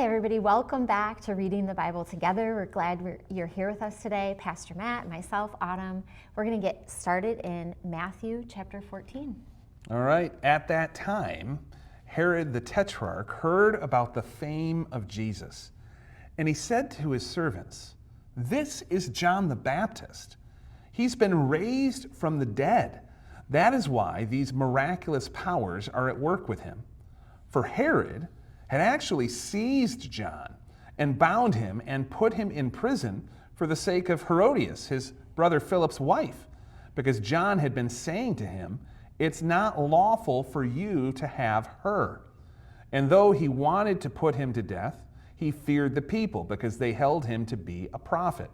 everybody, welcome back to Reading the Bible Together. We're glad you're here with us today. Pastor Matt, myself, Autumn. We're going to get started in Matthew chapter 14. All right, at that time, Herod the Tetrarch heard about the fame of Jesus, and he said to his servants, "This is John the Baptist. He's been raised from the dead. That is why these miraculous powers are at work with him." For Herod had actually seized John and bound him and put him in prison for the sake of Herodias, his brother Philip's wife, because John had been saying to him, "It's not lawful for you to have her." And though he wanted to put him to death, he feared the people because they held him to be a prophet.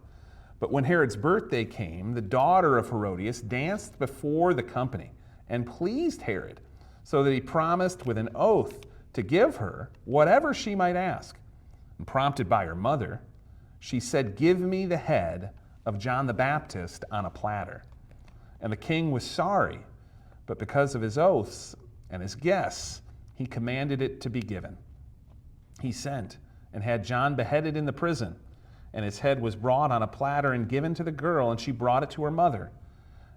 But when Herod's birthday came, the daughter of Herodias danced before the company and pleased Herod, so that he promised with an oath to give her whatever she might ask. And prompted by her mother, she said, "Give me the head of John the Baptist on a platter." And the king was sorry, but because of his oaths and his guests, he commanded it to be given. He sent and had John beheaded in the prison, and his head was brought on a platter and given to the girl, and she brought it to her mother.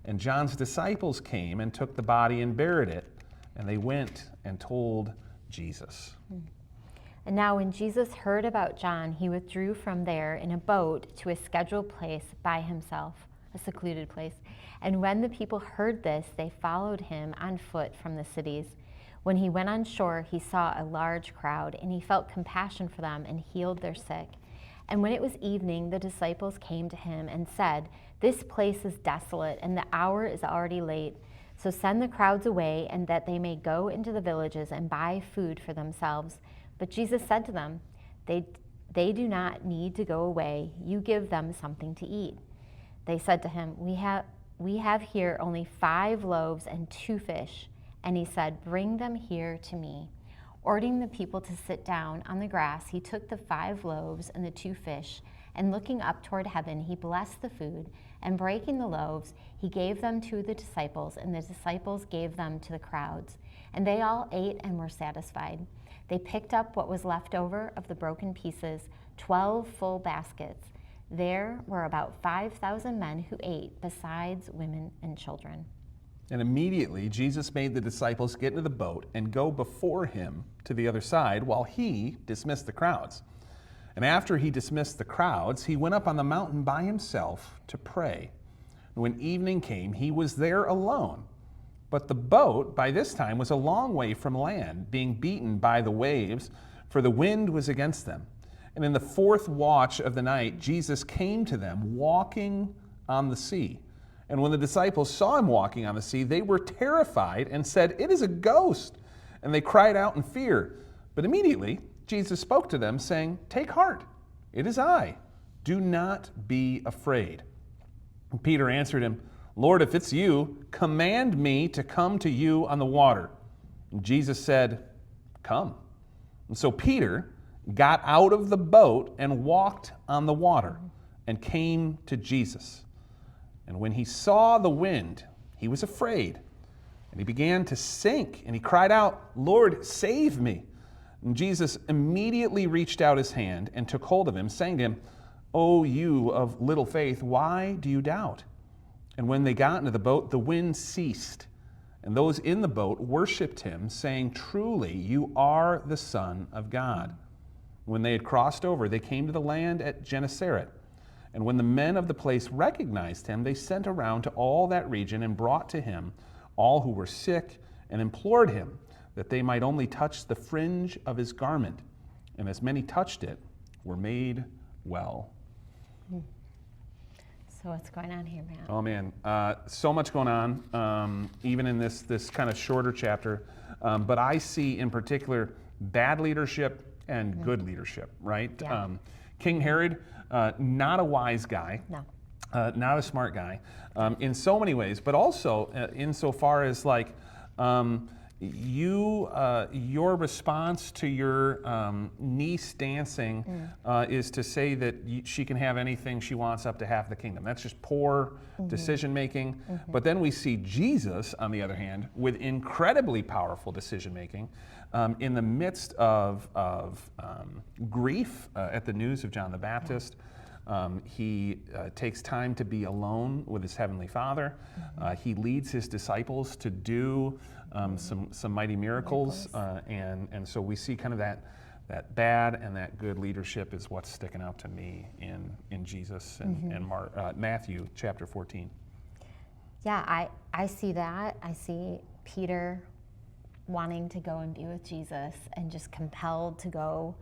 And John's disciples came and took the body and buried it, and they went and told Jesus. And now when Jesus heard about John, he withdrew from there in a boat to a scheduled place by himself, a secluded place. And when the people heard this, they followed him on foot from the cities. When he went on shore, he saw a large crowd, and he felt compassion for them and healed their sick. And when it was evening, the disciples came to him and said, "This place is desolate, and the hour is already late. So send the crowds away, and that they may go into the villages and buy food for themselves." But Jesus said to them, They do not need to go away. You give them something to eat." They said to him, We have here only 5 loaves and 2 fish. And he said, "Bring them here to me." Ordering the people to sit down on the grass, he took the 5 loaves and the 2 fish, and looking up toward heaven, he blessed the food, and breaking the loaves, he gave them to the disciples, and the disciples gave them to the crowds. And they all ate and were satisfied. They picked up what was left over of the broken pieces, 12 full baskets. There were about 5,000 men who ate, besides women and children. And immediately Jesus made the disciples get into the boat and go before him to the other side while he dismissed the crowds. And after he dismissed the crowds, he went up on the mountain by himself to pray. And when evening came, he was there alone. But the boat by this time was a long way from land, being beaten by the waves, for the wind was against them. And in the 4th watch of the night, Jesus came to them walking on the sea. And when the disciples saw him walking on the sea, they were terrified and said, "It is a ghost." And they cried out in fear. But immediately Jesus spoke to them, saying, "Take heart, it is I. Do not be afraid." And Peter answered him, "Lord, if it's you, command me to come to you on the water." And Jesus said, "Come." And so Peter got out of the boat and walked on the water and came to Jesus. And when he saw the wind, he was afraid, and he began to sink, and he cried out, "Lord, save me." And Jesus immediately reached out his hand and took hold of him, saying to him, "O you of little faith, why do you doubt?" And when they got into the boat, the wind ceased, and those in the boat worshipped him, saying, "Truly, you are the Son of God." When they had crossed over, they came to the land at Gennesaret. And when the men of the place recognized him, they sent around to all that region and brought to him all who were sick and implored him that they might only touch the fringe of his garment. And as many touched it, were made well. So what's going on here, Matt? Oh man, so much going on, even in this kind of shorter chapter. But I see in particular bad leadership and good leadership, right? Yeah. King Herod, not a wise guy. No. Not a smart guy in so many ways, but also insofar as your response to your niece dancing is to say that she can have anything she wants up to half the kingdom. That's just poor decision making. But then we see Jesus, on the other hand, with incredibly powerful decision making in the midst of grief at the news of John the Baptist. He takes time to be alone with his heavenly Father. He leads his disciples to do some mighty miracles, and so we see kind of that bad and that good leadership is what's sticking out to me in Jesus and Matthew chapter 14. Yeah, I see that. I see Peter wanting to go and be with Jesus and just compelled to go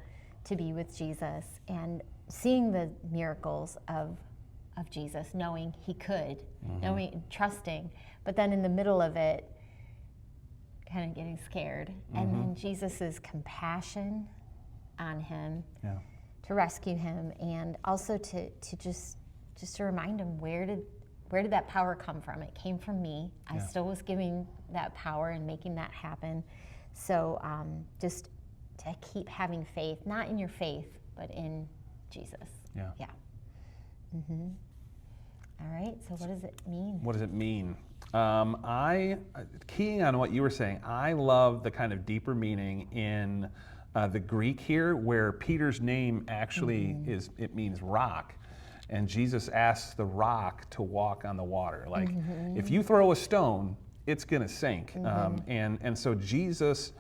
to be with Jesus, and seeing the miracles of Jesus, knowing he could, knowing, trusting, but then in the middle of it, kind of getting scared. And then Jesus's compassion on him to rescue him, and also to just to remind him, where did that power come from? It came from me. I still was giving that power and making that happen. So just to keep having faith, not in your faith, but in Jesus. Yeah. All right, so what does it mean? What does it mean? Keying on what you were saying, I love the kind of deeper meaning in the Greek here, where Peter's name actually it means rock. And Jesus asks the rock to walk on the water. Like, if you throw a stone, it's going to sink. And so Jesus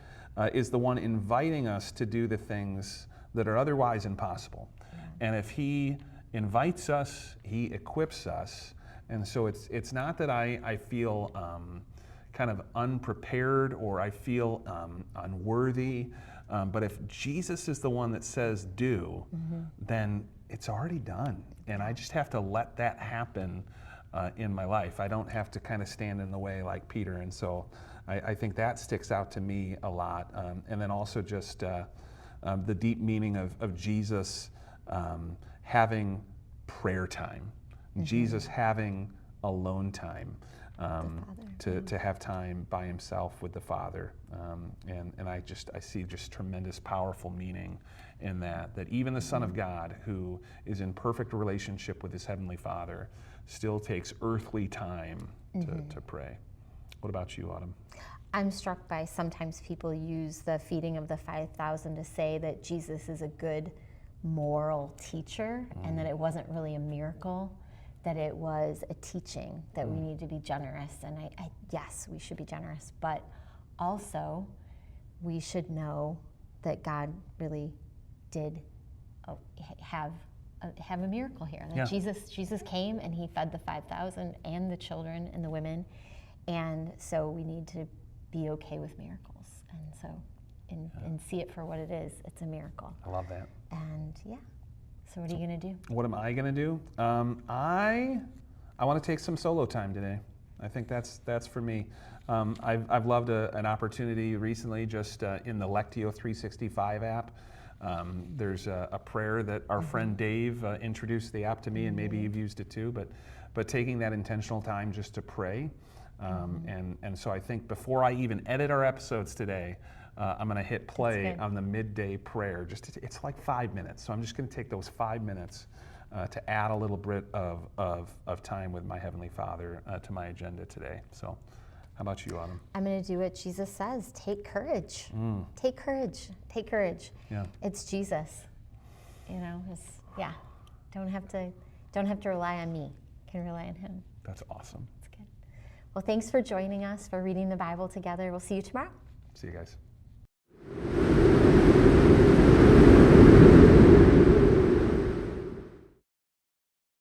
is the one inviting us to do the things that are otherwise impossible. And if he invites us, he equips us. And so it's not that I feel kind of unprepared or I feel unworthy, but if Jesus is the one that says do, then it's already done. And I just have to let that happen in my life. I don't have to kind of stand in the way like Peter. And so I think that sticks out to me a lot. And then also just the deep meaning of Jesus having prayer time, Jesus having alone time, to have time by himself with the Father. And I see just tremendous powerful meaning in that even the Son of God, who is in perfect relationship with his Heavenly Father, still takes earthly time to pray. What about you, Autumn? I'm struck by sometimes people use the feeding of the 5,000 to say that Jesus is a good moral teacher and that it wasn't really a miracle, that it was a teaching that we need to be generous. And yes, we should be generous, but also we should know that God really did have a miracle here. That Jesus came and he fed the 5,000 and the children and the women, and so we need to be okay with miracles, and see it for what it is. It's a miracle. I love that. And so what are you going to do? What am I going to do? I want to take some solo time today. I think that's for me. I've loved an opportunity recently just in the Lectio 365 app. There's a prayer that our friend Dave introduced the app to me, and maybe you've used it too, but taking that intentional time just to pray. And so I think before I even edit our episodes today, I'm going to hit play on the midday prayer. It's like 5 minutes, so I'm just going to take those 5 minutes to add a little bit of time with my Heavenly Father to my agenda today. So how about you, Autumn? I'm going to do what Jesus says. Take courage. Take courage. Take courage. Yeah. It's Jesus. Don't have to rely on me. Can rely on him. That's awesome. That's good. Well, thanks for joining us, for reading the Bible together. We'll see you tomorrow. See you guys.